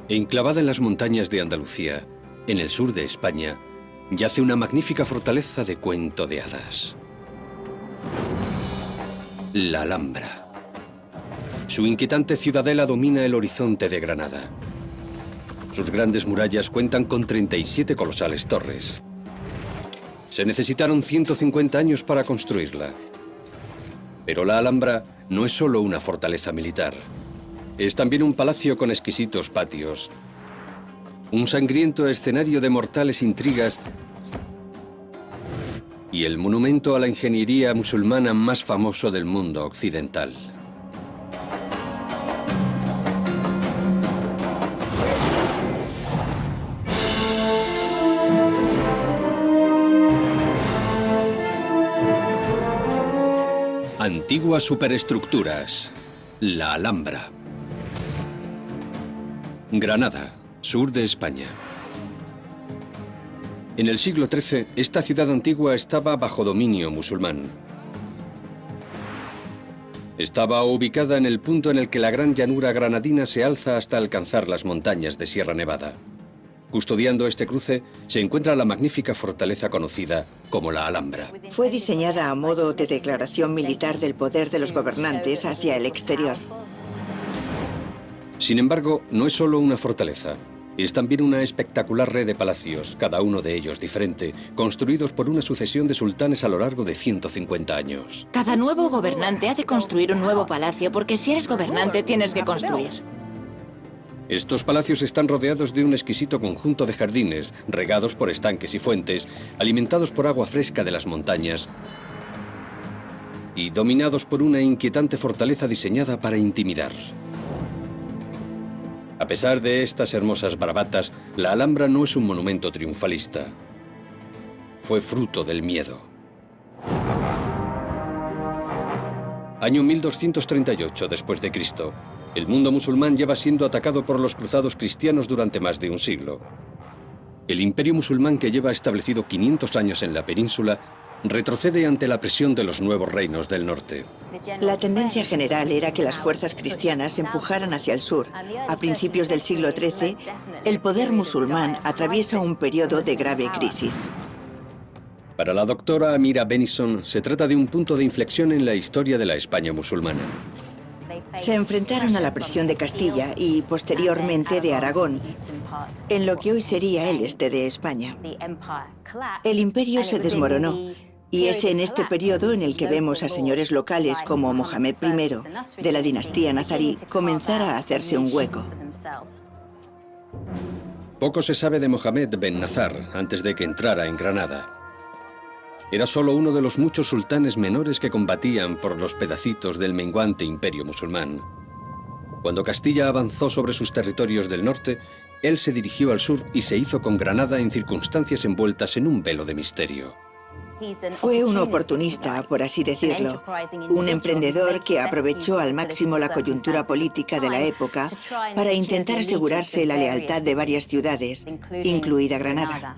Enclavada en las montañas de Andalucía, en el sur de España, yace una magnífica fortaleza de cuento de hadas. La Alhambra. Su inquietante ciudadela domina el horizonte de Granada. Sus grandes murallas cuentan con 37 colosales torres. Se necesitaron 150 años para construirla. Pero la Alhambra no es solo una fortaleza militar. Es también un palacio con exquisitos patios, un sangriento escenario de mortales intrigas y el monumento a la ingeniería musulmana más famoso del mundo occidental. Antiguas superestructuras. La Alhambra. Granada, sur de España. En el siglo XIII, esta ciudad antigua estaba bajo dominio musulmán. Estaba ubicada en el punto en el que la gran llanura granadina se alza hasta alcanzar las montañas de Sierra Nevada. Custodiando este cruce se encuentra la magnífica fortaleza conocida como la Alhambra. Fue diseñada a modo de declaración militar del poder de los gobernantes hacia el exterior. Sin embargo, no es solo una fortaleza. Es también una espectacular red de palacios, cada uno de ellos diferente, construidos por una sucesión de sultanes a lo largo de 150 años. Cada nuevo gobernante ha de construir un nuevo palacio, porque si eres gobernante tienes que construir. Estos palacios están rodeados de un exquisito conjunto de jardines, regados por estanques y fuentes, alimentados por agua fresca de las montañas y dominados por una inquietante fortaleza diseñada para intimidar. A pesar de estas hermosas bravatas, la Alhambra no es un monumento triunfalista. Fue fruto del miedo. Año 1238 después de Cristo. El mundo musulmán lleva siendo atacado por los cruzados cristianos durante más de un siglo. El imperio musulmán, que lleva establecido 500 años en la península, retrocede ante la presión de los nuevos reinos del norte. La tendencia general era que las fuerzas cristianas empujaran hacia el sur. A principios del siglo XIII, el poder musulmán atraviesa un periodo de grave crisis. Para la doctora Amira Bennison, se trata de un punto de inflexión en la historia de la España musulmana. Se enfrentaron a la presión de Castilla y, posteriormente, de Aragón, en lo que hoy sería el este de España. El imperio se desmoronó, y es en este periodo en el que vemos a señores locales como Mohamed I, de la dinastía nazarí, comenzar a hacerse un hueco. Poco se sabe de Mohamed Ben Nazar antes de que entrara en Granada. Era solo uno de los muchos sultanes menores que combatían por los pedacitos del menguante imperio musulmán. Cuando Castilla avanzó sobre sus territorios del norte, él se dirigió al sur y se hizo con Granada en circunstancias envueltas en un velo de misterio. Fue un oportunista, por así decirlo, un emprendedor que aprovechó al máximo la coyuntura política de la época para intentar asegurarse la lealtad de varias ciudades, incluida Granada.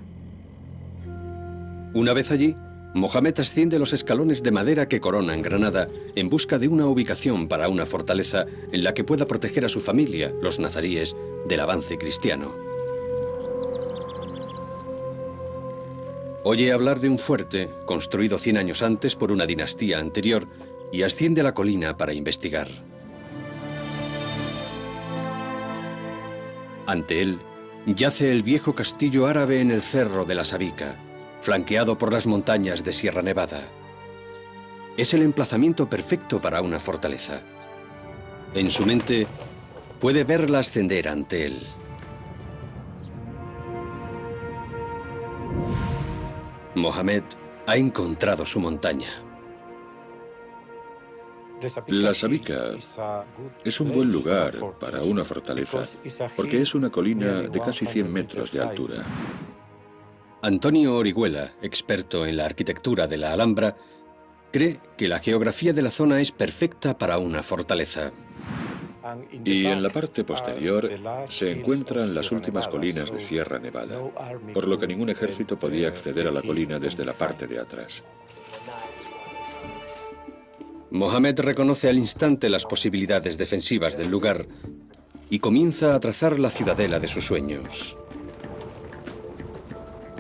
Una vez allí, Mohamed asciende los escalones de madera que coronan Granada en busca de una ubicación para una fortaleza en la que pueda proteger a su familia, los nazaríes, del avance cristiano. Oye hablar de un fuerte construido 100 años antes por una dinastía anterior y asciende a la colina para investigar. Ante él yace el viejo castillo árabe en el cerro de la Sabica, flanqueado por las montañas de Sierra Nevada. Es el emplazamiento perfecto para una fortaleza. En su mente puede verla ascender ante él. Mohamed ha encontrado su montaña. La Sabica es un buen lugar para una fortaleza, porque es una colina de casi 100 metros de altura. Antonio Orihuela, experto en la arquitectura de la Alhambra, cree que la geografía de la zona es perfecta para una fortaleza. Y en la parte posterior se encuentran las últimas colinas de Sierra Nevada, por lo que ningún ejército podía acceder a la colina desde la parte de atrás. Mohamed reconoce al instante las posibilidades defensivas del lugar y comienza a trazar la ciudadela de sus sueños.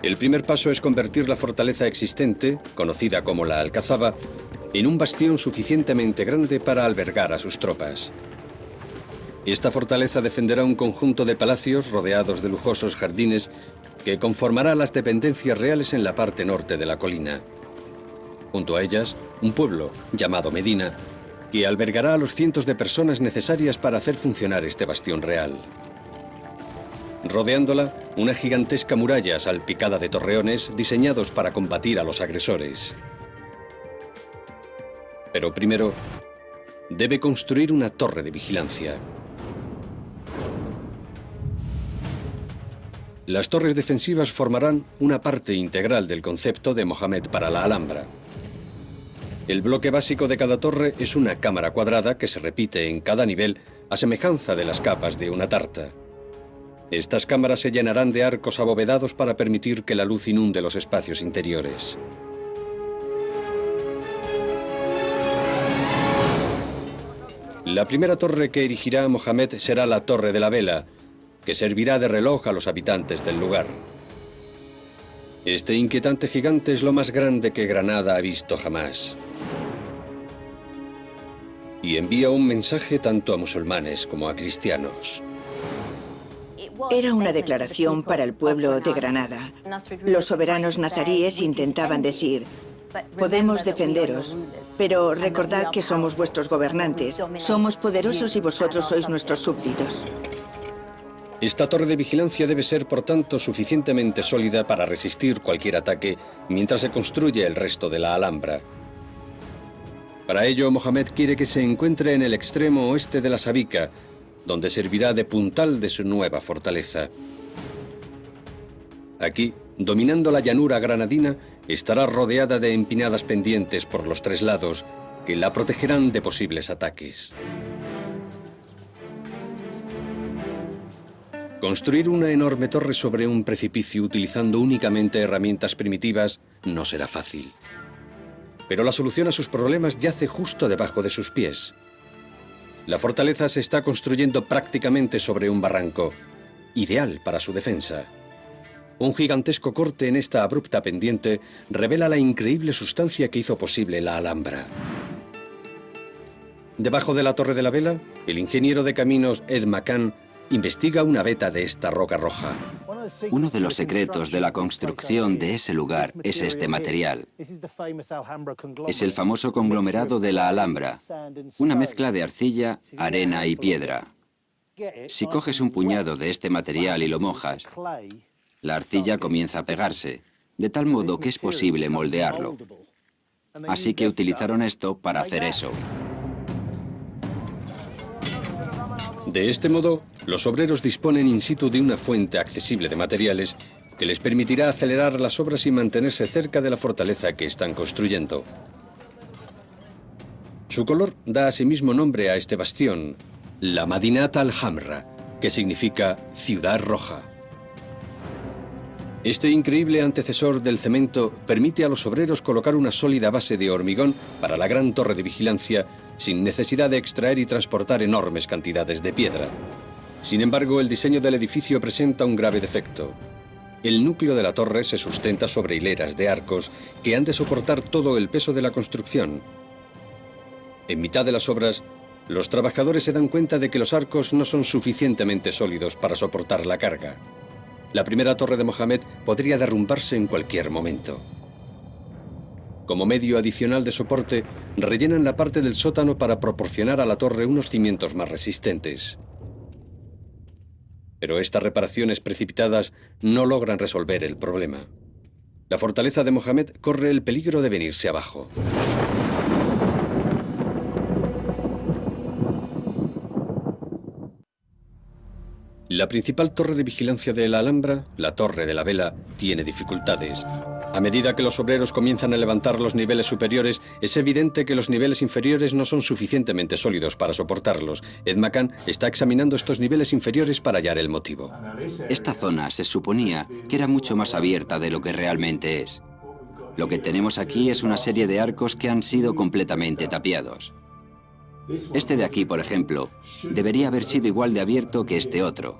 El primer paso es convertir la fortaleza existente, conocida como la Alcazaba, en un bastión suficientemente grande para albergar a sus tropas. Esta fortaleza defenderá un conjunto de palacios rodeados de lujosos jardines que conformará las dependencias reales en la parte norte de la colina. Junto a ellas, un pueblo, llamado Medina, que albergará a los cientos de personas necesarias para hacer funcionar este bastión real. Rodeándola, una gigantesca muralla salpicada de torreones diseñados para combatir a los agresores. Pero primero, debe construir una torre de vigilancia. Las torres defensivas formarán una parte integral del concepto de Mohamed para la Alhambra. El bloque básico de cada torre es una cámara cuadrada que se repite en cada nivel a semejanza de las capas de una tarta. Estas cámaras se llenarán de arcos abovedados para permitir que la luz inunde los espacios interiores. La primera torre que erigirá Mohamed será la Torre de la Vela, que servirá de reloj a los habitantes del lugar. Este inquietante gigante es lo más grande que Granada ha visto jamás. Y envía un mensaje tanto a musulmanes como a cristianos. Era una declaración para el pueblo de Granada. Los soberanos nazaríes intentaban decir: podemos defenderos, pero recordad que somos vuestros gobernantes. Somos poderosos y vosotros sois nuestros súbditos. Esta torre de vigilancia debe ser, por tanto, suficientemente sólida para resistir cualquier ataque mientras se construye el resto de la Alhambra. Para ello, Mohamed quiere que se encuentre en el extremo oeste de la Sabica, donde servirá de puntal de su nueva fortaleza. Aquí, dominando la llanura granadina, estará rodeada de empinadas pendientes por los tres lados, que la protegerán de posibles ataques. Construir una enorme torre sobre un precipicio utilizando únicamente herramientas primitivas no será fácil. Pero la solución a sus problemas yace justo debajo de sus pies. La fortaleza se está construyendo prácticamente sobre un barranco, ideal para su defensa. Un gigantesco corte en esta abrupta pendiente revela la increíble sustancia que hizo posible la Alhambra. Debajo de la Torre de la Vela, el ingeniero de caminos Ed McCann investiga una veta de esta roca roja. Uno de los secretos de la construcción de ese lugar es este material. Es el famoso conglomerado de la Alhambra, una mezcla de arcilla, arena y piedra. Si coges un puñado de este material y lo mojas, la arcilla comienza a pegarse, de tal modo que es posible moldearlo. Así que utilizaron esto para hacer eso. De este modo, los obreros disponen in situ de una fuente accesible de materiales que les permitirá acelerar las obras y mantenerse cerca de la fortaleza que están construyendo. Su color da asimismo nombre a este bastión, la Madinat al-Hamra, que significa ciudad roja. Este increíble antecesor del cemento permite a los obreros colocar una sólida base de hormigón para la gran torre de vigilancia sin necesidad de extraer y transportar enormes cantidades de piedra. Sin embargo, el diseño del edificio presenta un grave defecto. El núcleo de la torre se sustenta sobre hileras de arcos que han de soportar todo el peso de la construcción. En mitad de las obras, los trabajadores se dan cuenta de que los arcos no son suficientemente sólidos para soportar la carga. La primera torre de Mohamed podría derrumbarse en cualquier momento. Como medio adicional de soporte, rellenan la parte del sótano para proporcionar a la torre unos cimientos más resistentes. Pero estas reparaciones precipitadas no logran resolver el problema. La fortaleza de Mohamed corre el peligro de venirse abajo. La principal torre de vigilancia de la Alhambra, la Torre de la Vela, tiene dificultades. A medida que los obreros comienzan a levantar los niveles superiores, es evidente que los niveles inferiores no son suficientemente sólidos para soportarlos. Ed McCann está examinando estos niveles inferiores para hallar el motivo. Esta zona se suponía que era mucho más abierta de lo que realmente es. Lo que tenemos aquí es una serie de arcos que han sido completamente tapiados. Este de aquí, por ejemplo, debería haber sido igual de abierto que este otro.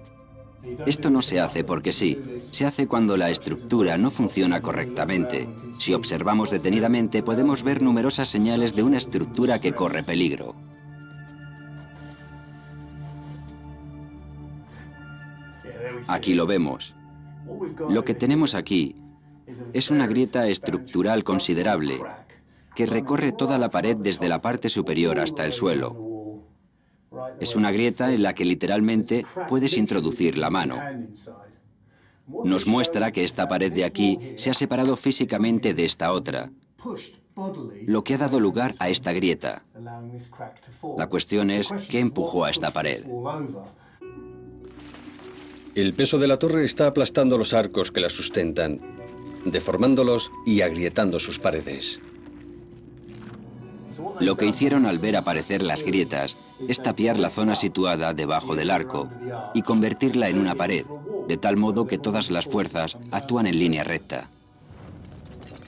Esto no se hace porque sí, se hace cuando la estructura no funciona correctamente. Si observamos detenidamente, podemos ver numerosas señales de una estructura que corre peligro. Aquí lo vemos. Lo que tenemos aquí es una grieta estructural considerable que recorre toda la pared desde la parte superior hasta el suelo. Es una grieta en la que literalmente puedes introducir la mano. Nos muestra que esta pared de aquí se ha separado físicamente de esta otra, lo que ha dado lugar a esta grieta. La cuestión es, ¿qué empujó a esta pared? El peso de la torre está aplastando los arcos que la sustentan, deformándolos y agrietando sus paredes. Lo que hicieron al ver aparecer las grietas es tapiar la zona situada debajo del arco y convertirla en una pared, de tal modo que todas las fuerzas actúan en línea recta.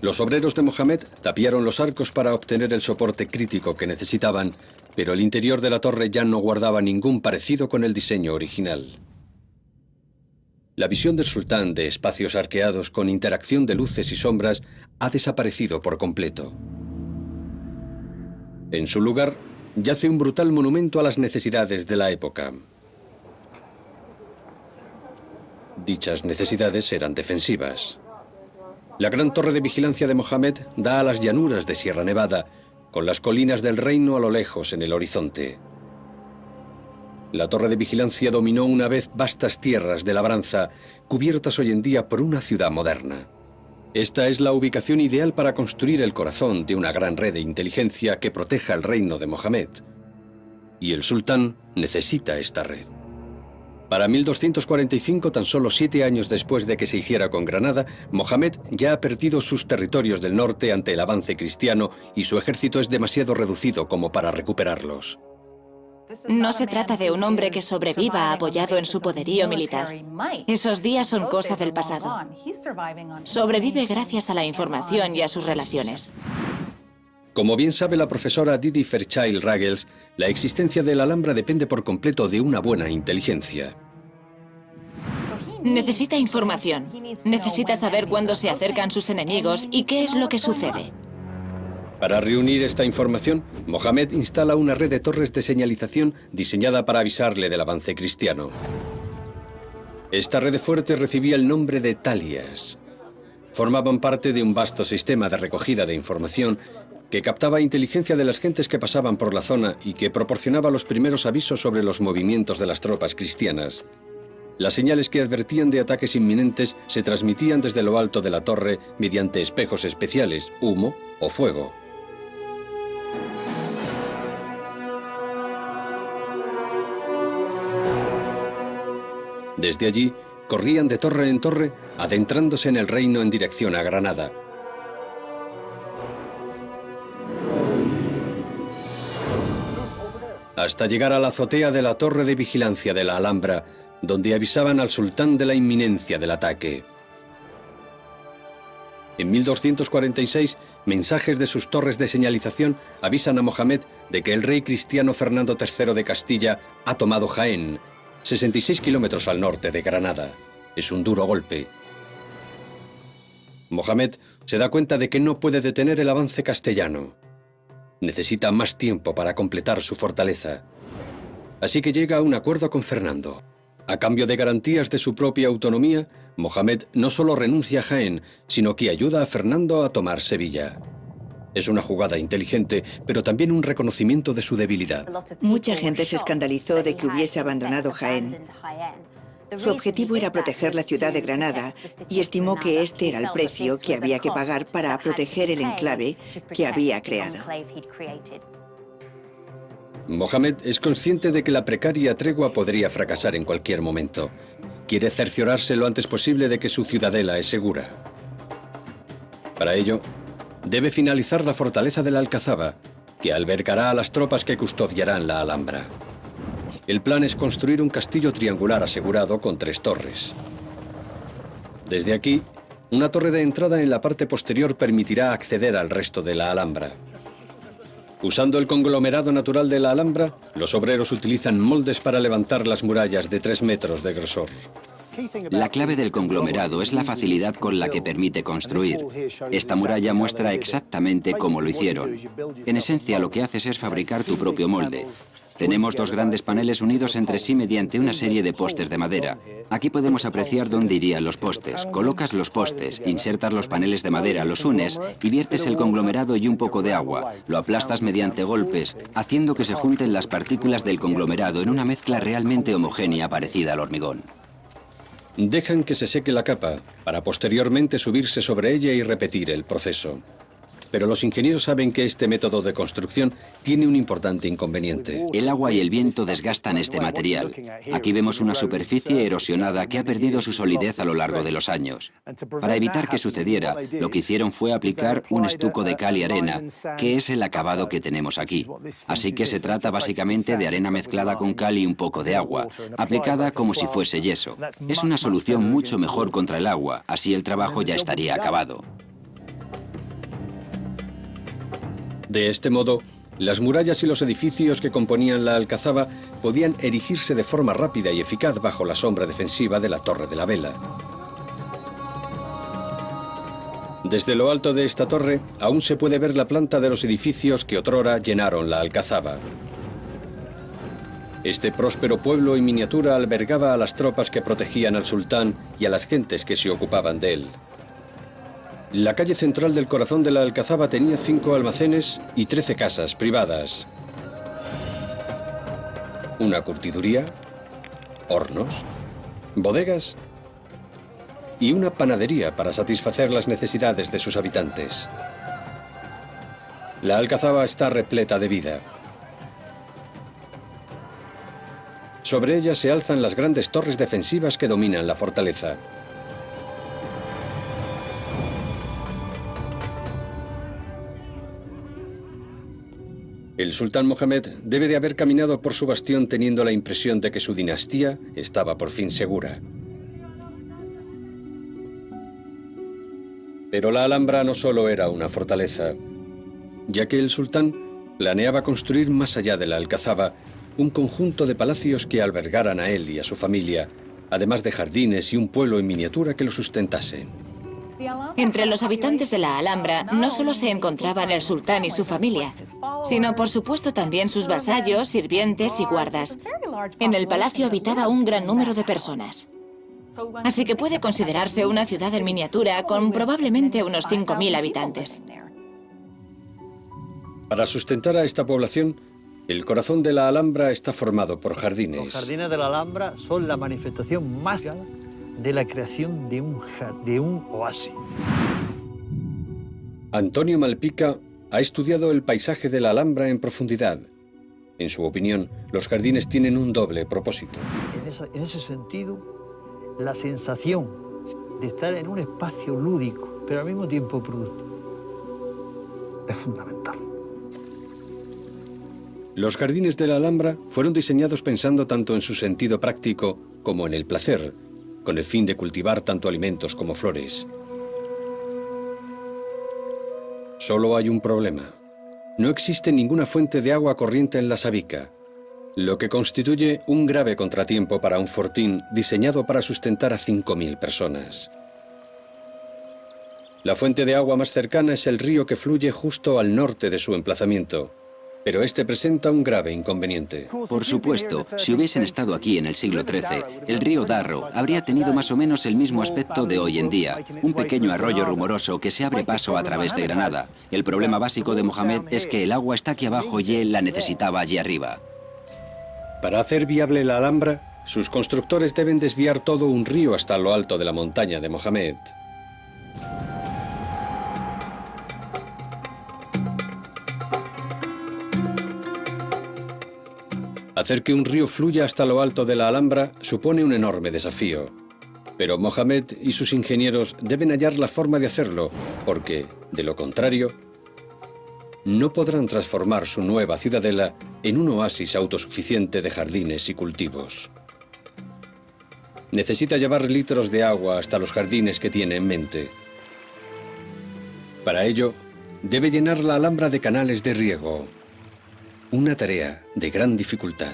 Los obreros de Mohamed tapiaron los arcos para obtener el soporte crítico que necesitaban, pero el interior de la torre ya no guardaba ningún parecido con el diseño original. La visión del sultán de espacios arqueados con interacción de luces y sombras ha desaparecido por completo. En su lugar, yace un brutal monumento a las necesidades de la época. Dichas necesidades eran defensivas. La gran torre de vigilancia de Mohamed da a las llanuras de Sierra Nevada, con las colinas del reino a lo lejos en el horizonte. La torre de vigilancia dominó una vez vastas tierras de labranza, cubiertas hoy en día por una ciudad moderna. Esta es la ubicación ideal para construir el corazón de una gran red de inteligencia que proteja el reino de Mohamed. Y el sultán necesita esta red. Para 1245, tan solo 7 años después de que se hiciera con Granada, Mohamed ya ha perdido sus territorios del norte ante el avance cristiano y su ejército es demasiado reducido como para recuperarlos. No se trata de un hombre que sobreviva apoyado en su poderío militar. Esos días son cosa del pasado. Sobrevive gracias a la información y a sus relaciones. Como bien sabe la profesora Didi Fairchild Ruggles, la existencia de la Alhambra depende por completo de una buena inteligencia. Necesita información. Necesita saber cuándo se acercan sus enemigos y qué es lo que sucede. Para reunir esta información, Mohamed instala una red de torres de señalización diseñada para avisarle del avance cristiano. Esta red fuerte recibía el nombre de talias. Formaban parte de un vasto sistema de recogida de información que captaba inteligencia de las gentes que pasaban por la zona y que proporcionaba los primeros avisos sobre los movimientos de las tropas cristianas. Las señales que advertían de ataques inminentes se transmitían desde lo alto de la torre mediante espejos especiales, humo o fuego. Desde allí, corrían de torre en torre, adentrándose en el reino en dirección a Granada. Hasta llegar a la azotea de la torre de vigilancia de la Alhambra, donde avisaban al sultán de la inminencia del ataque. En 1246, mensajes de sus torres de señalización avisan a Mohamed de que el rey cristiano Fernando III de Castilla ha tomado Jaén, 66 kilómetros al norte de Granada. Es un duro golpe. Mohamed se da cuenta de que no puede detener el avance castellano. Necesita más tiempo para completar su fortaleza. Así que llega a un acuerdo con Fernando. A cambio de garantías de su propia autonomía, Mohamed no solo renuncia a Jaén, sino que ayuda a Fernando a tomar Sevilla. Es una jugada inteligente, pero también un reconocimiento de su debilidad. Mucha gente se escandalizó de que hubiese abandonado Jaén. Su objetivo era proteger la ciudad de Granada y estimó que este era el precio que había que pagar para proteger el enclave que había creado. Mohamed es consciente de que la precaria tregua podría fracasar en cualquier momento. Quiere cerciorarse lo antes posible de que su ciudadela es segura. Para ello, debe finalizar la fortaleza de la Alcazaba, que albergará a las tropas que custodiarán la Alhambra. El plan es construir un castillo triangular asegurado con 3 torres. Desde aquí, una torre de entrada en la parte posterior permitirá acceder al resto de la Alhambra. Usando el conglomerado natural de la Alhambra, los obreros utilizan moldes para levantar las murallas de 3 metros de grosor. La clave del conglomerado es la facilidad con la que permite construir. Esta muralla muestra exactamente cómo lo hicieron. En esencia, lo que haces es fabricar tu propio molde. Tenemos 2 grandes paneles unidos entre sí mediante una serie de postes de madera. Aquí podemos apreciar dónde irían los postes. Colocas los postes, insertas los paneles de madera, los unes y viertes el conglomerado y un poco de agua. Lo aplastas mediante golpes, haciendo que se junten las partículas del conglomerado en una mezcla realmente homogénea parecida al hormigón. Dejan que se seque la capa, para posteriormente subirse sobre ella y repetir el proceso. Pero los ingenieros saben que este método de construcción tiene un importante inconveniente. El agua y el viento desgastan este material. Aquí vemos una superficie erosionada que ha perdido su solidez a lo largo de los años. Para evitar que sucediera, lo que hicieron fue aplicar un estuco de cal y arena, que es el acabado que tenemos aquí. Así que se trata básicamente de arena mezclada con cal y un poco de agua, aplicada como si fuese yeso. Es una solución mucho mejor contra el agua, así el trabajo ya estaría acabado. De este modo, las murallas y los edificios que componían la alcazaba podían erigirse de forma rápida y eficaz bajo la sombra defensiva de la Torre de la Vela. Desde lo alto de esta torre, aún se puede ver la planta de los edificios que otrora llenaron la alcazaba. Este próspero pueblo en miniatura albergaba a las tropas que protegían al sultán y a las gentes que se ocupaban de él. La calle central del corazón de la alcazaba tenía 5 almacenes y 13 casas privadas. Una curtiduría, hornos, bodegas y una panadería para satisfacer las necesidades de sus habitantes. La alcazaba está repleta de vida. Sobre ella se alzan las grandes torres defensivas que dominan la fortaleza. El sultán Mohamed debe de haber caminado por su bastión teniendo la impresión de que su dinastía estaba por fin segura. Pero la Alhambra no solo era una fortaleza, ya que el sultán planeaba construir más allá de la alcazaba un conjunto de palacios que albergaran a él y a su familia, además de jardines y un pueblo en miniatura que lo sustentase. Entre los habitantes de la Alhambra no solo se encontraban el sultán y su familia, sino por supuesto también sus vasallos, sirvientes y guardas. En el palacio habitaba un gran número de personas. Así que puede considerarse una ciudad en miniatura con probablemente unos 5.000 habitantes. Para sustentar a esta población, el corazón de la Alhambra está formado por jardines. Los jardines de la Alhambra son la manifestación más de la creación de un oasis. Antonio Malpica ha estudiado el paisaje de la Alhambra en profundidad. En su opinión, los jardines tienen un doble propósito. En ese sentido, la sensación de estar en un espacio lúdico, pero al mismo tiempo productivo, es fundamental. Los jardines de la Alhambra fueron diseñados pensando tanto en su sentido práctico como en el placer, con el fin de cultivar tanto alimentos como flores. Solo hay un problema. No existe ninguna fuente de agua corriente en la Sabica, lo que constituye un grave contratiempo para un fortín diseñado para sustentar a 5.000 personas. La fuente de agua más cercana es el río que fluye justo al norte de su emplazamiento, pero este presenta un grave inconveniente. Por supuesto, si hubiesen estado aquí en el siglo XIII, el río Darro habría tenido más o menos el mismo aspecto de hoy en día, un pequeño arroyo rumoroso que se abre paso a través de Granada. El problema básico de Mohamed es que el agua está aquí abajo y él la necesitaba allí arriba. Para hacer viable la Alhambra, sus constructores deben desviar todo un río hasta lo alto de la montaña de Mohamed. Hacer que un río fluya hasta lo alto de la Alhambra supone un enorme desafío. Pero Mohamed y sus ingenieros deben hallar la forma de hacerlo, porque, de lo contrario, no podrán transformar su nueva ciudadela en un oasis autosuficiente de jardines y cultivos. Necesita llevar litros de agua hasta los jardines que tiene en mente. Para ello, debe llenar la Alhambra de canales de riego, Una tarea de gran dificultad.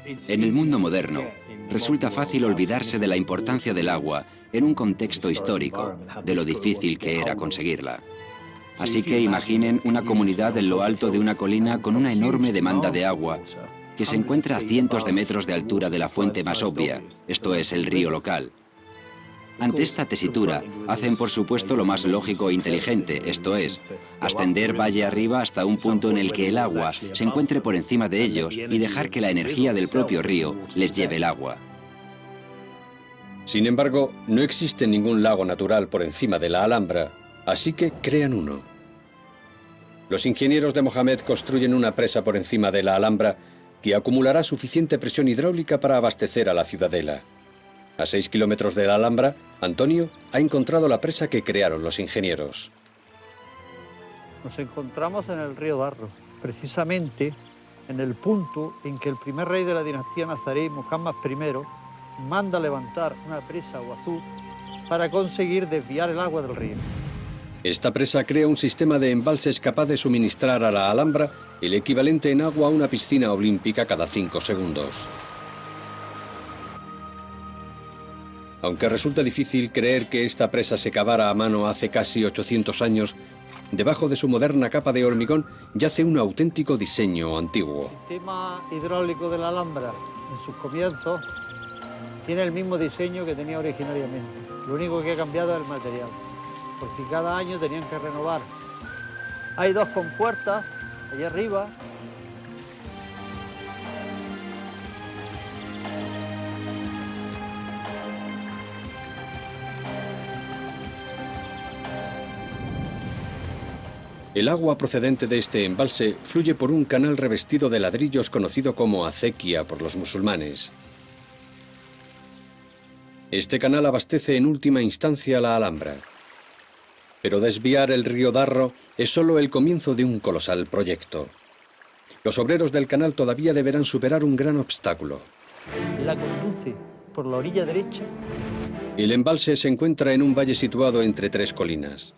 En el mundo moderno, resulta fácil olvidarse de la importancia del agua en un contexto histórico, de lo difícil que era conseguirla. Así que imaginen una comunidad en lo alto de una colina con una enorme demanda de agua, que se encuentra a cientos de metros de altura de la fuente más obvia, esto es, el río local. Ante esta tesitura, hacen por supuesto lo más lógico e inteligente, esto es, ascender valle arriba hasta un punto en el que el agua se encuentre por encima de ellos y dejar que la energía del propio río les lleve el agua. Sin embargo, no existe ningún lago natural por encima de la Alhambra, así que crean uno. Los ingenieros de Mohamed construyen una presa por encima de la Alhambra que acumulará suficiente presión hidráulica para abastecer a la ciudadela. A 6 kilómetros de la Alhambra, Antonio ha encontrado la presa que crearon los ingenieros. Nos encontramos en el río Darro, precisamente en el punto en que el primer rey de la dinastía nazarí, Muhammad I, manda levantar una presa o azud para conseguir desviar el agua del río. Esta presa crea un sistema de embalses capaz de suministrar a la Alhambra el equivalente en agua a una piscina olímpica cada 5 segundos. Aunque resulta difícil creer que esta presa se cavara a mano hace casi 800 años, debajo de su moderna capa de hormigón yace un auténtico diseño antiguo. El sistema hidráulico de la Alhambra, en sus comienzos, tiene el mismo diseño que tenía originariamente. Lo único que ha cambiado es el material, porque cada año tenían que renovar. Hay 2 compuertas allá arriba. El agua procedente de este embalse fluye por un canal revestido de ladrillos conocido como acequia por los musulmanes. Este canal abastece en última instancia la Alhambra. Pero desviar el río Darro es solo el comienzo de un colosal proyecto. Los obreros del canal todavía deberán superar un gran obstáculo. La conduce por la orilla derecha. El embalse se encuentra en un valle situado entre 3 colinas.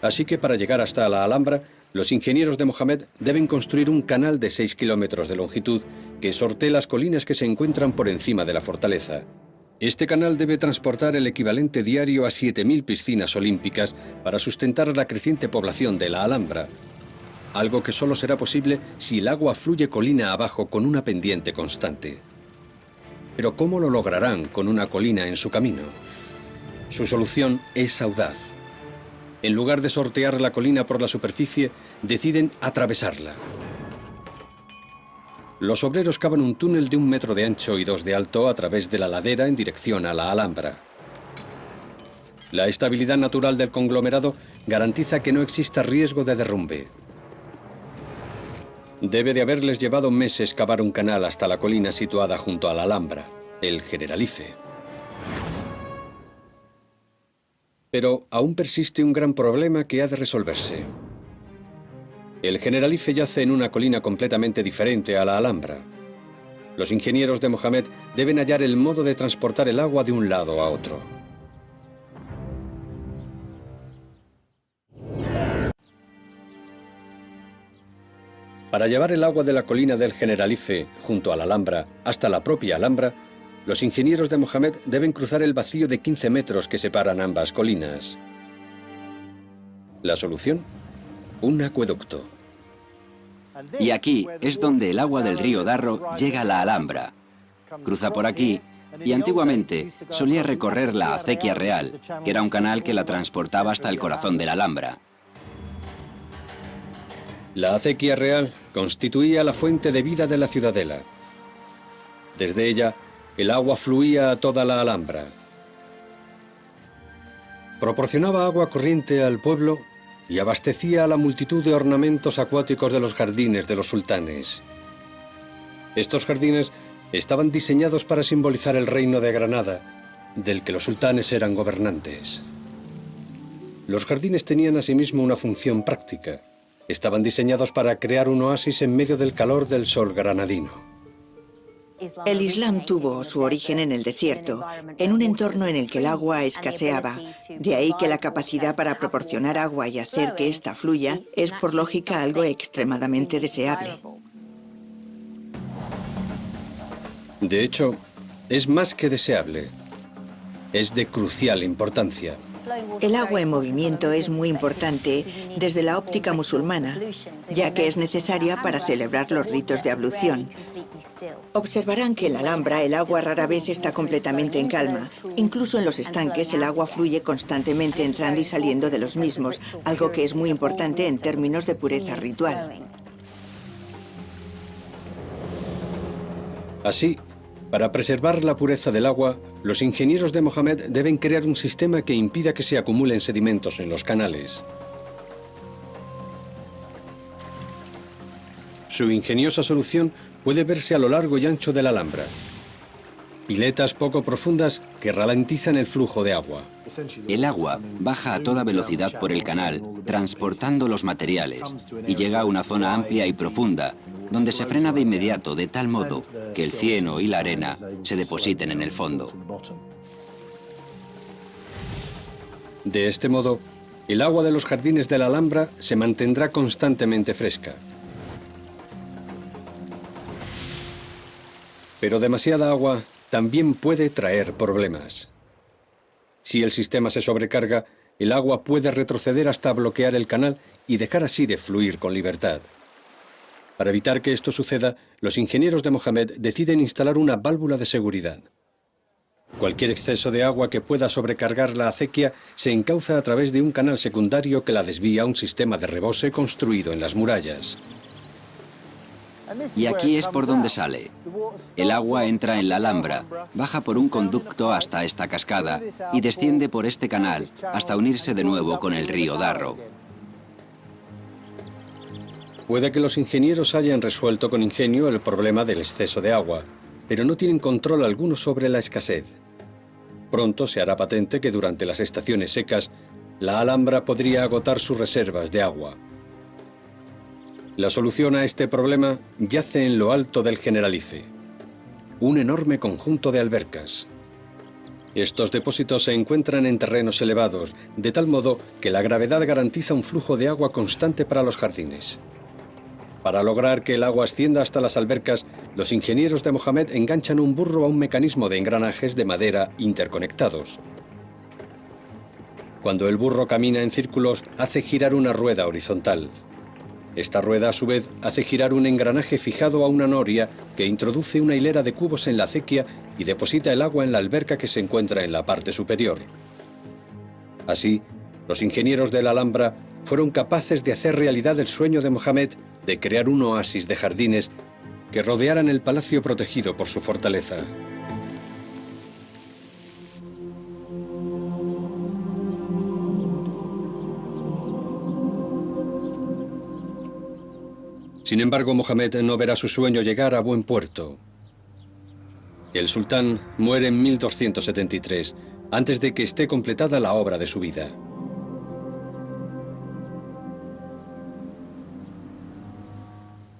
Así que para llegar hasta la Alhambra, los ingenieros de Mohamed deben construir un canal de 6 kilómetros de longitud que sortee las colinas que se encuentran por encima de la fortaleza. Este canal debe transportar el equivalente diario a 7.000 piscinas olímpicas para sustentar a la creciente población de la Alhambra, algo que solo será posible si el agua fluye colina abajo con una pendiente constante. Pero ¿cómo lo lograrán con una colina en su camino? Su solución es audaz. En lugar de sortear la colina por la superficie, deciden atravesarla. Los obreros cavan un túnel de 1 metro de ancho y 2 de alto a través de la ladera en dirección a la Alhambra. La estabilidad natural del conglomerado garantiza que no exista riesgo de derrumbe. Debe de haberles llevado meses cavar un canal hasta la colina situada junto a la Alhambra, el Generalife. Pero aún persiste un gran problema que ha de resolverse. El Generalife yace en una colina completamente diferente a la Alhambra. Los ingenieros de Mohamed deben hallar el modo de transportar el agua de un lado a otro. Para llevar el agua de la colina del Generalife junto a la Alhambra hasta la propia Alhambra, los ingenieros de Mohamed deben cruzar el vacío de 15 metros que separan ambas colinas. ¿La solución? Un acueducto. Y aquí es donde el agua del río Darro llega a la Alhambra. Cruza por aquí y antiguamente solía recorrer la acequia real, que era un canal que la transportaba hasta el corazón de la Alhambra. La acequia real constituía la fuente de vida de la ciudadela. Desde ella, el agua fluía a toda la Alhambra. Proporcionaba agua corriente al pueblo y abastecía a la multitud de ornamentos acuáticos de los jardines de los sultanes. Estos jardines estaban diseñados para simbolizar el reino de Granada, del que los sultanes eran gobernantes. Los jardines tenían asimismo una función práctica. Estaban diseñados para crear un oasis en medio del calor del sol granadino. El Islam tuvo su origen en el desierto, en un entorno en el que el agua escaseaba. De ahí que la capacidad para proporcionar agua y hacer que ésta fluya es por lógica algo extremadamente deseable. De hecho, es más que deseable. Es de crucial importancia. El agua en movimiento es muy importante desde la óptica musulmana, ya que es necesaria para celebrar los ritos de ablución. Observarán que en la Alhambra el agua rara vez está completamente en calma. Incluso en los estanques el agua fluye constantemente entrando y saliendo de los mismos, algo que es muy importante en términos de pureza ritual. Así, para preservar la pureza del agua, los ingenieros de Mohammed deben crear un sistema que impida que se acumulen sedimentos en los canales. Su ingeniosa solución puede verse a lo largo y ancho de la Alhambra. Piletas poco profundas que ralentizan el flujo de agua. El agua baja a toda velocidad por el canal, transportando los materiales, y llega a una zona amplia y profunda, donde se frena de inmediato de tal modo que el cieno y la arena se depositen en el fondo. De este modo, el agua de los jardines de la Alhambra se mantendrá constantemente fresca. Pero demasiada agua también puede traer problemas. Si el sistema se sobrecarga, el agua puede retroceder hasta bloquear el canal y dejar así de fluir con libertad. Para evitar que esto suceda, los ingenieros de Mohammed deciden instalar una válvula de seguridad. Cualquier exceso de agua que pueda sobrecargar la acequia se encauza a través de un canal secundario que la desvía a un sistema de rebose construido en las murallas. Y aquí es por donde sale. El agua entra en la Alhambra, baja por un conducto hasta esta cascada y desciende por este canal hasta unirse de nuevo con el río Darro. Puede que los ingenieros hayan resuelto con ingenio el problema del exceso de agua, pero no tienen control alguno sobre la escasez. Pronto se hará patente que durante las estaciones secas, la Alhambra podría agotar sus reservas de agua. La solución a este problema yace en lo alto del Generalife, un enorme conjunto de albercas. Estos depósitos se encuentran en terrenos elevados, de tal modo que la gravedad garantiza un flujo de agua constante para los jardines. Para lograr que el agua ascienda hasta las albercas, los ingenieros de Mohammed enganchan un burro a un mecanismo de engranajes de madera interconectados. Cuando el burro camina en círculos, hace girar una rueda horizontal. Esta rueda, a su vez, hace girar un engranaje fijado a una noria que introduce una hilera de cubos en la acequia y deposita el agua en la alberca que se encuentra en la parte superior. Así, los ingenieros de la Alhambra fueron capaces de hacer realidad el sueño de Mohammed de crear un oasis de jardines que rodearan el palacio protegido por su fortaleza. Sin embargo, Mohammed no verá su sueño llegar a buen puerto. El sultán muere en 1273, antes de que esté completada la obra de su vida.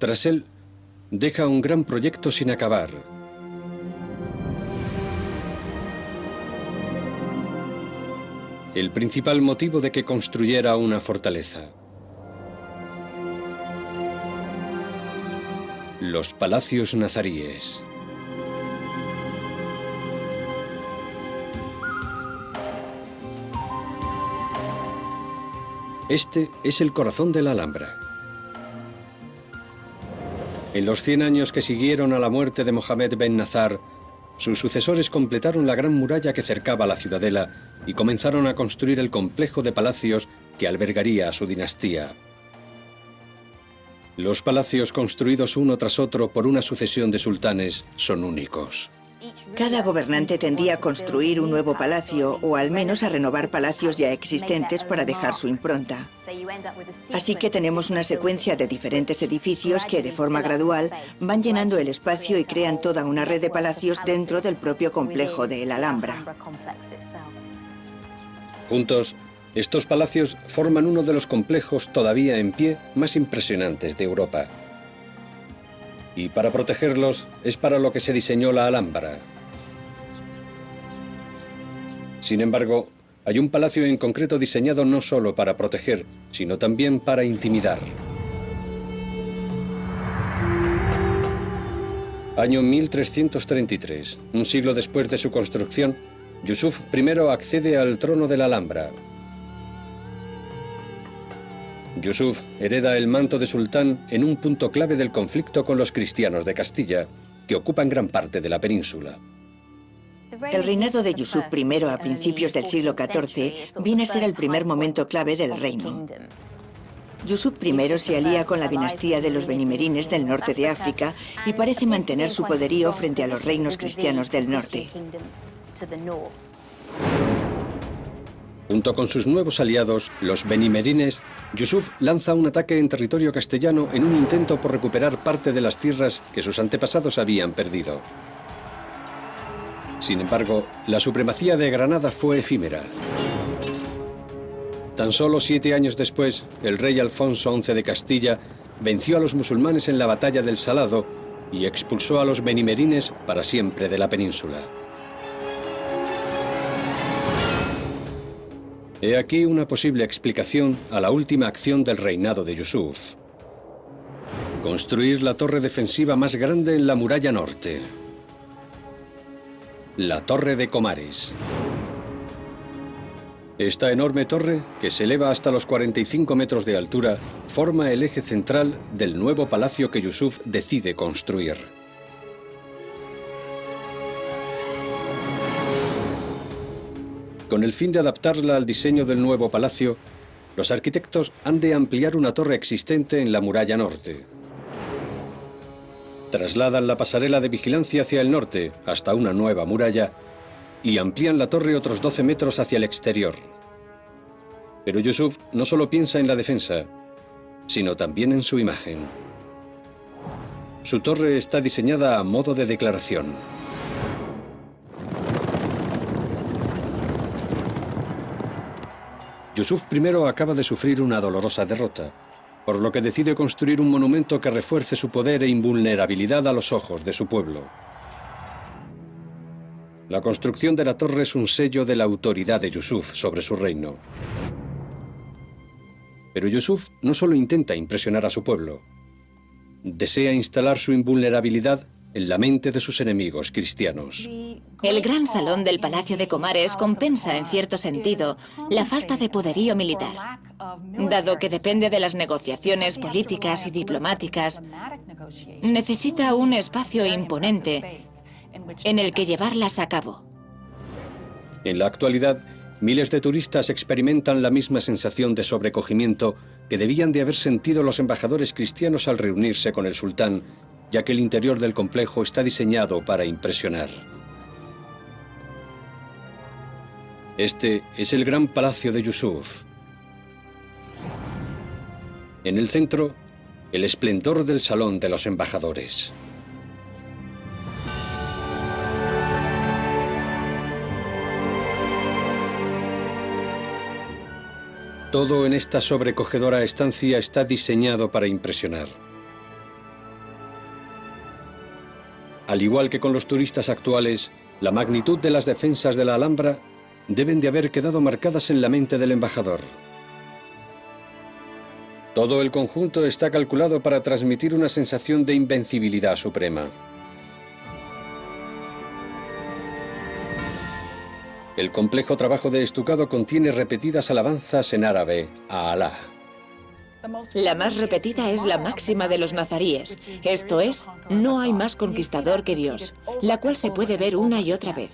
Tras él, deja un gran proyecto sin acabar. El principal motivo de que construyera una fortaleza. Los palacios nazaríes. Este es el corazón de la Alhambra. En los 100 años que siguieron a la muerte de Mohammed ben Nazar, sus sucesores completaron la gran muralla que cercaba la ciudadela y comenzaron a construir el complejo de palacios que albergaría a su dinastía. Los palacios construidos uno tras otro por una sucesión de sultanes son únicos. Cada gobernante tendía a construir un nuevo palacio o al menos a renovar palacios ya existentes para dejar su impronta. Así que tenemos una secuencia de diferentes edificios que de forma gradual van llenando el espacio y crean toda una red de palacios dentro del propio complejo de la Alhambra. Juntos, estos palacios forman uno de los complejos todavía en pie más impresionantes de Europa. Y para protegerlos es para lo que se diseñó la Alhambra. Sin embargo, hay un palacio en concreto diseñado no solo para proteger, sino también para intimidar. Año 1333, un siglo después de su construcción, Yusuf I accede al trono de la Alhambra. Yusuf hereda el manto de sultán en un punto clave del conflicto con los cristianos de Castilla, que ocupan gran parte de la península. El reinado de Yusuf I a principios del siglo XIV viene a ser el primer momento clave del reino. Yusuf I se alía con la dinastía de los benimerines del norte de África y parece mantener su poderío frente a los reinos cristianos del norte. Junto con sus nuevos aliados, los benimerines, Yusuf lanza un ataque en territorio castellano en un intento por recuperar parte de las tierras que sus antepasados habían perdido. Sin embargo, la supremacía de Granada fue efímera. Tan solo 7 años después, el rey Alfonso XI de Castilla venció a los musulmanes en la batalla del Salado y expulsó a los benimerines para siempre de la península. He aquí una posible explicación a la última acción del reinado de Yusuf: construir la torre defensiva más grande en la muralla norte, la Torre de Comares. Esta enorme torre, que se eleva hasta los 45 metros de altura, forma el eje central del nuevo palacio que Yusuf decide construir. Con el fin de adaptarla al diseño del nuevo palacio, los arquitectos han de ampliar una torre existente en la muralla norte. Trasladan la pasarela de vigilancia hacia el norte, hasta una nueva muralla, y amplían la torre otros 12 metros hacia el exterior. Pero Yusuf no solo piensa en la defensa, sino también en su imagen. Su torre está diseñada a modo de declaración. Yusuf I acaba de sufrir una dolorosa derrota, por lo que decide construir un monumento que refuerce su poder e invulnerabilidad a los ojos de su pueblo. La construcción de la torre es un sello de la autoridad de Yusuf sobre su reino. Pero Yusuf no solo intenta impresionar a su pueblo, desea instalar su invulnerabilidad en la mente de sus enemigos cristianos. El gran salón del Palacio de Comares compensa, en cierto sentido, la falta de poderío militar. Dado que depende de las negociaciones políticas y diplomáticas, necesita un espacio imponente en el que llevarlas a cabo. En la actualidad, miles de turistas experimentan la misma sensación de sobrecogimiento que debían de haber sentido los embajadores cristianos al reunirse con el sultán, ya que el interior del complejo está diseñado para impresionar. Este es el gran palacio de Yusuf. En el centro, el esplendor del salón de los embajadores. Todo en esta sobrecogedora estancia está diseñado para impresionar. Al igual que con los turistas actuales, la magnitud de las defensas de la Alhambra deben de haber quedado marcadas en la mente del embajador. Todo el conjunto está calculado para transmitir una sensación de invencibilidad suprema. El complejo trabajo de estucado contiene repetidas alabanzas en árabe a Alá. La más repetida es la máxima de los nazaríes, esto es, no hay más conquistador que Dios, la cual se puede ver una y otra vez.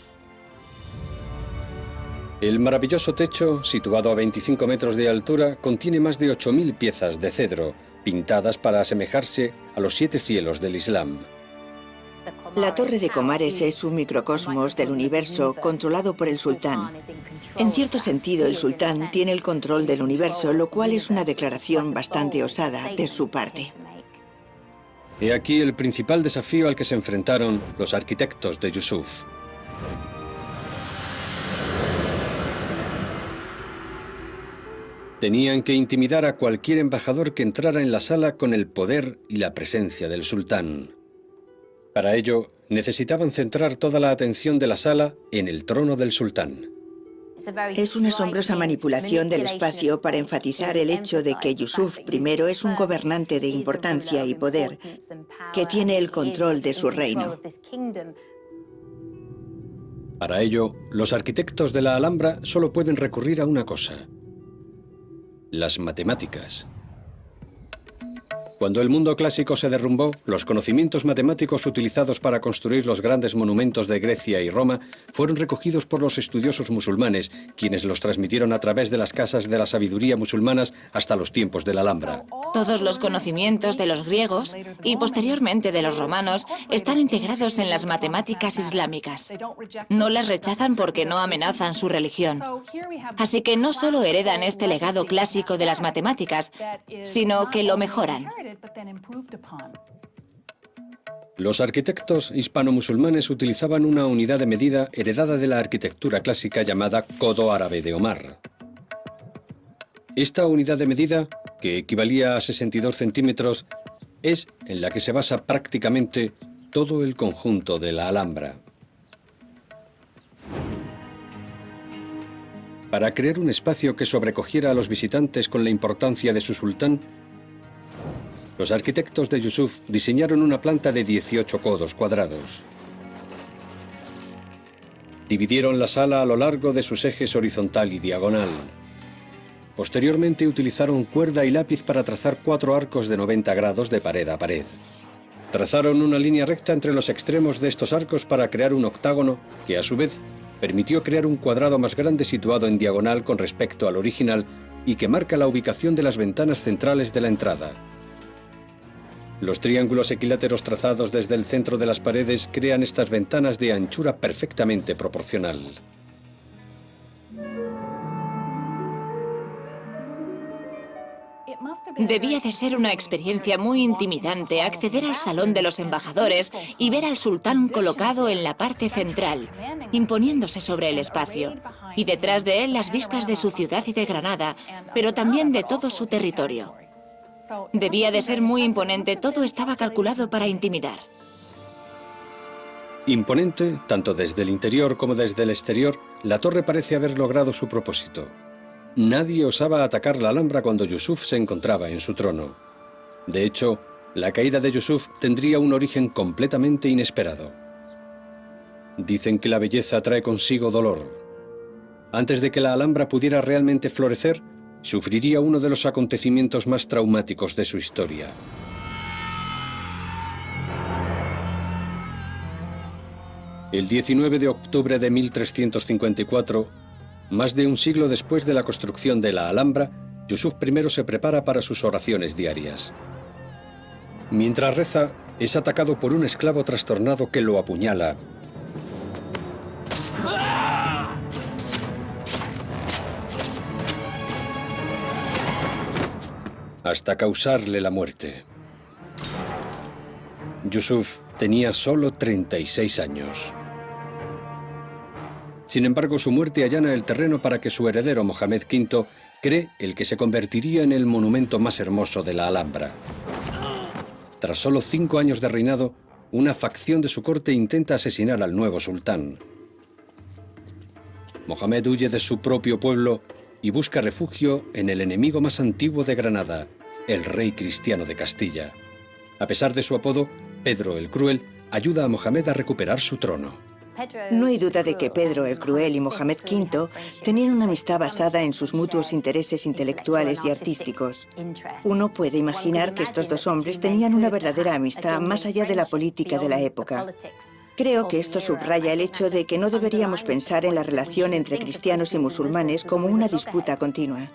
El maravilloso techo, situado a 25 metros de altura, contiene más de 8.000 piezas de cedro, pintadas para asemejarse a los 7 cielos del Islam. La Torre de Comares es un microcosmos del universo controlado por el sultán. En cierto sentido, el sultán tiene el control del universo, lo cual es una declaración bastante osada de su parte. He aquí el principal desafío al que se enfrentaron los arquitectos de Yusuf. Tenían que intimidar a cualquier embajador que entrara en la sala con el poder y la presencia del sultán. Para ello, necesitaban centrar toda la atención de la sala en el trono del sultán. Es una asombrosa manipulación del espacio para enfatizar el hecho de que Yusuf I es un gobernante de importancia y poder que tiene el control de su reino. Para ello, los arquitectos de la Alhambra solo pueden recurrir a una cosa: las matemáticas. Cuando el mundo clásico se derrumbó, los conocimientos matemáticos utilizados para construir los grandes monumentos de Grecia y Roma fueron recogidos por los estudiosos musulmanes, quienes los transmitieron a través de las casas de la sabiduría musulmanas hasta los tiempos de la Alhambra. Todos los conocimientos de los griegos y posteriormente de los romanos están integrados en las matemáticas islámicas. No las rechazan porque no amenazan su religión. Así que no solo heredan este legado clásico de las matemáticas, sino que lo mejoran. Los arquitectos hispano-musulmanes utilizaban una unidad de medida heredada de la arquitectura clásica llamada codo árabe de Omar. Esta unidad de medida, que equivalía a 62 centímetros, es en la que se basa prácticamente todo el conjunto de la Alhambra. Para crear un espacio que sobrecogiera a los visitantes con la importancia de su sultán, los arquitectos de Yusuf diseñaron una planta de 18 codos cuadrados. Dividieron la sala a lo largo de sus ejes horizontal y diagonal. Posteriormente utilizaron cuerda y lápiz para trazar 4 arcos de 90 grados de pared a pared. Trazaron una línea recta entre los extremos de estos arcos para crear un octágono que, a su vez, permitió crear un cuadrado más grande situado en diagonal con respecto al original y que marca la ubicación de las ventanas centrales de la entrada. Los triángulos equiláteros trazados desde el centro de las paredes crean estas ventanas de anchura perfectamente proporcional. Debía de ser una experiencia muy intimidante acceder al salón de los embajadores y ver al sultán colocado en la parte central, imponiéndose sobre el espacio, y detrás de él las vistas de su ciudad y de Granada, pero también de todo su territorio. Debía de ser muy imponente, todo estaba calculado para intimidar. Imponente, tanto desde el interior como desde el exterior, la torre parece haber logrado su propósito. Nadie osaba atacar la Alhambra cuando Yusuf se encontraba en su trono. De hecho, la caída de Yusuf tendría un origen completamente inesperado. Dicen que la belleza trae consigo dolor. Antes de que la Alhambra pudiera realmente florecer, sufriría uno de los acontecimientos más traumáticos de su historia. El 19 de octubre de 1354, más de un siglo después de la construcción de la Alhambra, Yusuf I se prepara para sus oraciones diarias. Mientras reza, es atacado por un esclavo trastornado que lo apuñala. Hasta causarle la muerte. Yusuf tenía solo 36 años. Sin embargo, su muerte allana el terreno para que su heredero Mohamed V cree el que se convertiría en el monumento más hermoso de la Alhambra. Tras solo 5 años de reinado, una facción de su corte intenta asesinar al nuevo sultán. Mohamed huye de su propio pueblo y busca refugio en el enemigo más antiguo de Granada, el rey cristiano de Castilla. A pesar de su apodo, Pedro el Cruel ayuda a Mohamed a recuperar su trono. No hay duda de que Pedro el Cruel y Mohamed V tenían una amistad basada en sus mutuos intereses intelectuales y artísticos. Uno puede imaginar que estos dos hombres tenían una verdadera amistad más allá de la política de la época. Creo que esto subraya el hecho de que no deberíamos pensar en la relación entre cristianos y musulmanes como una disputa continua.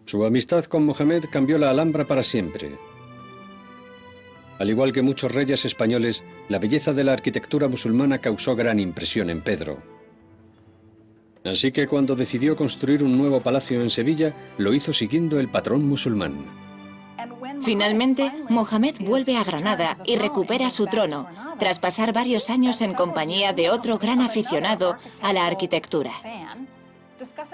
Su amistad con Mohamed cambió la Alhambra para siempre. Al igual que muchos reyes españoles, la belleza de la arquitectura musulmana causó gran impresión en Pedro. Así que cuando decidió construir un nuevo palacio en Sevilla, lo hizo siguiendo el patrón musulmán. Finalmente, Mohamed vuelve a Granada y recupera su trono, tras pasar varios años en compañía de otro gran aficionado a la arquitectura.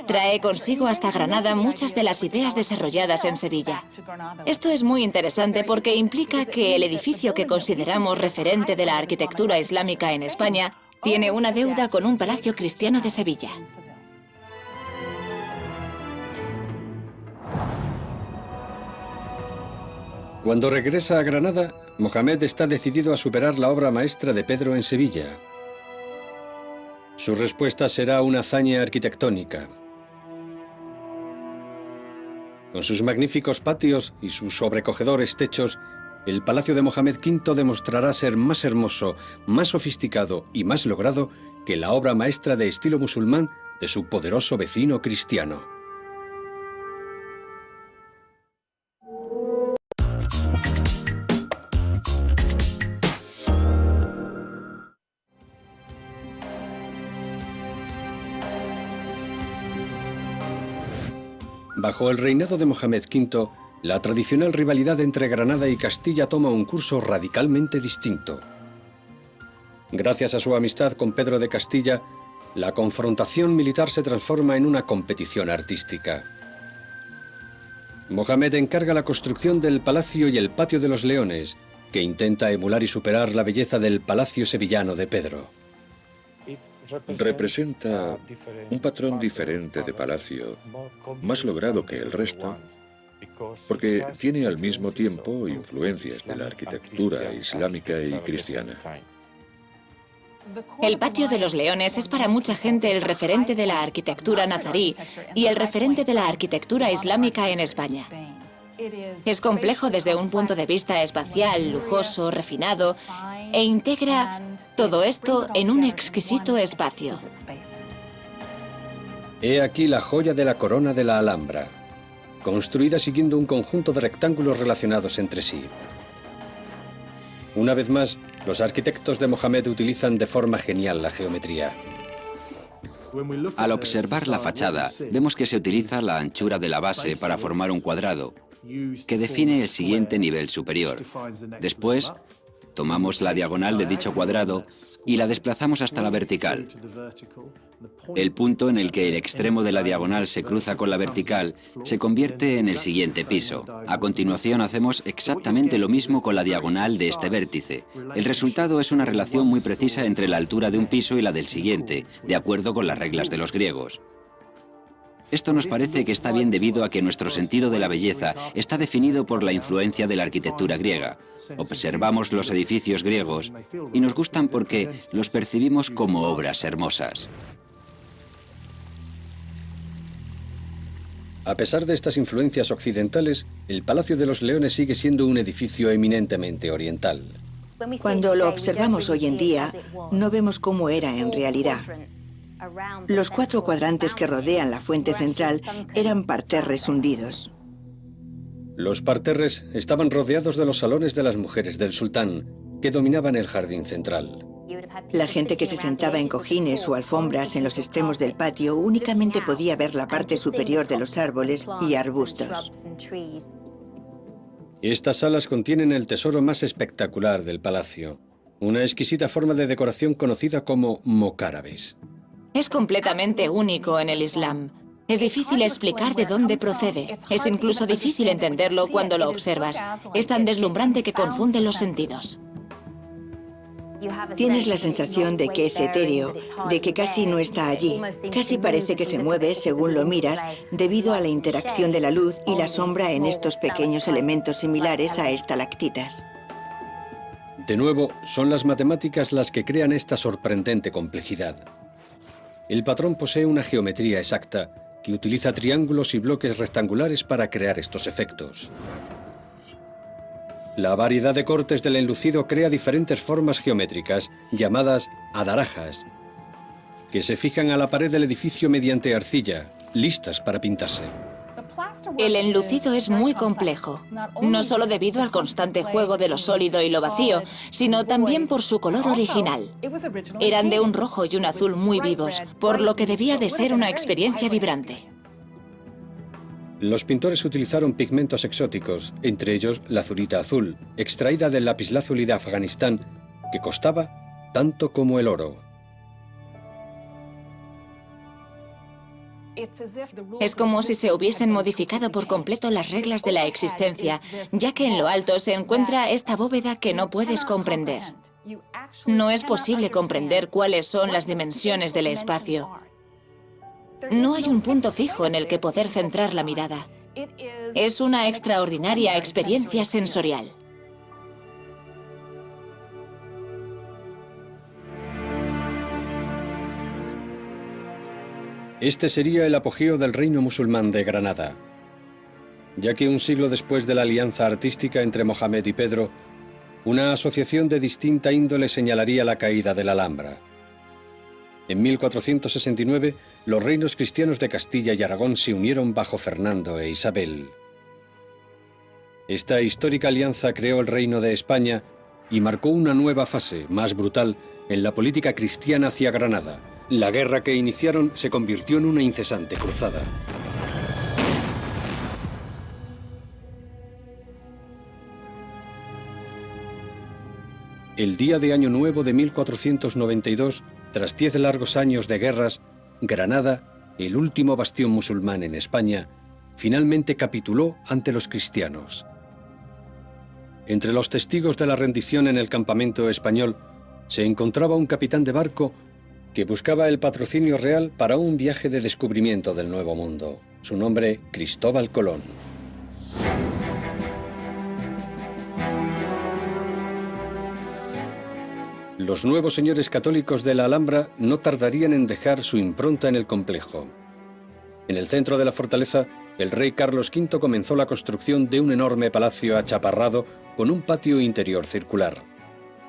Trae consigo hasta Granada muchas de las ideas desarrolladas en Sevilla. Esto es muy interesante porque implica que el edificio que consideramos referente de la arquitectura islámica en España tiene una deuda con un palacio cristiano de Sevilla. Cuando regresa a Granada, Mohamed está decidido a superar la obra maestra de Pedro en Sevilla. Su respuesta será una hazaña arquitectónica. Con sus magníficos patios y sus sobrecogedores techos, el palacio de Mohamed V demostrará ser más hermoso, más sofisticado y más logrado que la obra maestra de estilo musulmán de su poderoso vecino cristiano. Bajo el reinado de Mohamed V, la tradicional rivalidad entre Granada y Castilla toma un curso radicalmente distinto. Gracias a su amistad con Pedro de Castilla, la confrontación militar se transforma en una competición artística. Mohamed encarga la construcción del Palacio y el Patio de los Leones, que intenta emular y superar la belleza del Palacio sevillano de Pedro. Representa un patrón diferente de palacio, más logrado que el resto, porque tiene al mismo tiempo influencias de la arquitectura islámica y cristiana. El Patio de los Leones es para mucha gente el referente de la arquitectura nazarí y el referente de la arquitectura islámica en España. Es complejo desde un punto de vista espacial, lujoso, refinado, e integra todo esto en un exquisito espacio. He aquí la joya de la corona de la Alhambra, construida siguiendo un conjunto de rectángulos relacionados entre sí. Una vez más, los arquitectos de Mohamed utilizan de forma genial la geometría. Al observar la fachada, vemos que se utiliza la anchura de la base para formar un cuadrado, que define el siguiente nivel superior. Después, tomamos la diagonal de dicho cuadrado y la desplazamos hasta la vertical. El punto en el que el extremo de la diagonal se cruza con la vertical se convierte en el siguiente piso. A continuación hacemos exactamente lo mismo con la diagonal de este vértice. El resultado es una relación muy precisa entre la altura de un piso y la del siguiente, de acuerdo con las reglas de los griegos. Esto nos parece que está bien debido a que nuestro sentido de la belleza está definido por la influencia de la arquitectura griega. Observamos los edificios griegos y nos gustan porque los percibimos como obras hermosas. A pesar de estas influencias occidentales, el Palacio de los Leones sigue siendo un edificio eminentemente oriental. Cuando lo observamos hoy en día, no vemos cómo era en realidad. Los 4 cuadrantes que rodean la fuente central eran parterres hundidos. Los parterres estaban rodeados de los salones de las mujeres del sultán, que dominaban el jardín central. La gente que se sentaba en cojines o alfombras en los extremos del patio únicamente podía ver la parte superior de los árboles y arbustos. Estas salas contienen el tesoro más espectacular del palacio, una exquisita forma de decoración conocida como mocárabes. Es completamente único en el Islam. Es difícil explicar de dónde procede. Es incluso difícil entenderlo cuando lo observas. Es tan deslumbrante que confunde los sentidos. Tienes la sensación de que es etéreo, de que casi no está allí. Casi parece que se mueve según lo miras debido a la interacción de la luz y la sombra en estos pequeños elementos similares a estalactitas. De nuevo, son las matemáticas las que crean esta sorprendente complejidad. El patrón posee una geometría exacta que utiliza triángulos y bloques rectangulares para crear estos efectos. La variedad de cortes del enlucido crea diferentes formas geométricas, llamadas adarajas, que se fijan a la pared del edificio mediante arcilla, listas para pintarse. El enlucido es muy complejo, no solo debido al constante juego de lo sólido y lo vacío, sino también por su color original. Eran de un rojo y un azul muy vivos, por lo que debía de ser una experiencia vibrante. Los pintores utilizaron pigmentos exóticos, entre ellos la azurita azul, extraída del lapislázuli de Afganistán, que costaba tanto como el oro. Es como si se hubiesen modificado por completo las reglas de la existencia, ya que en lo alto se encuentra esta bóveda que no puedes comprender. No es posible comprender cuáles son las dimensiones del espacio. No hay un punto fijo en el que poder centrar la mirada. Es una extraordinaria experiencia sensorial. Este sería el apogeo del reino musulmán de Granada, ya que un siglo después de la alianza artística entre Mohamed y Pedro, una asociación de distinta índole señalaría la caída de la Alhambra. En 1469, los reinos cristianos de Castilla y Aragón se unieron bajo Fernando e Isabel. Esta histórica alianza creó el Reino de España y marcó una nueva fase, más brutal, en la política cristiana hacia Granada. La guerra que iniciaron se convirtió en una incesante cruzada. El día de Año Nuevo de 1492, tras 10 largos años de guerras, Granada, el último bastión musulmán en España, finalmente capituló ante los cristianos. Entre los testigos de la rendición en el campamento español se encontraba un capitán de barco que buscaba el patrocinio real para un viaje de descubrimiento del Nuevo Mundo. Su nombre, Cristóbal Colón. Los nuevos señores católicos de la Alhambra no tardarían en dejar su impronta en el complejo. En el centro de la fortaleza, el rey Carlos V comenzó la construcción de un enorme palacio achaparrado con un patio interior circular.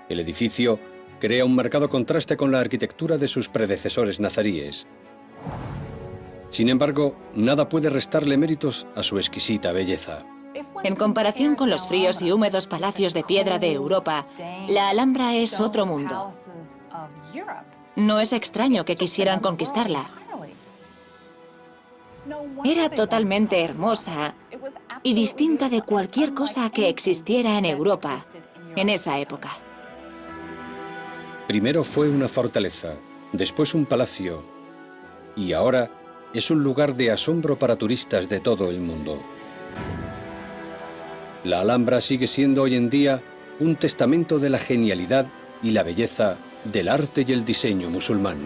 El edificio crea un marcado contraste con la arquitectura de sus predecesores nazaríes. Sin embargo, nada puede restarle méritos a su exquisita belleza. En comparación con los fríos y húmedos palacios de piedra de Europa, la Alhambra es otro mundo. No es extraño que quisieran conquistarla. Era totalmente hermosa y distinta de cualquier cosa que existiera en Europa en esa época. Primero fue una fortaleza, después un palacio, y ahora es un lugar de asombro para turistas de todo el mundo. La Alhambra sigue siendo hoy en día un testamento de la genialidad y la belleza del arte y el diseño musulmán.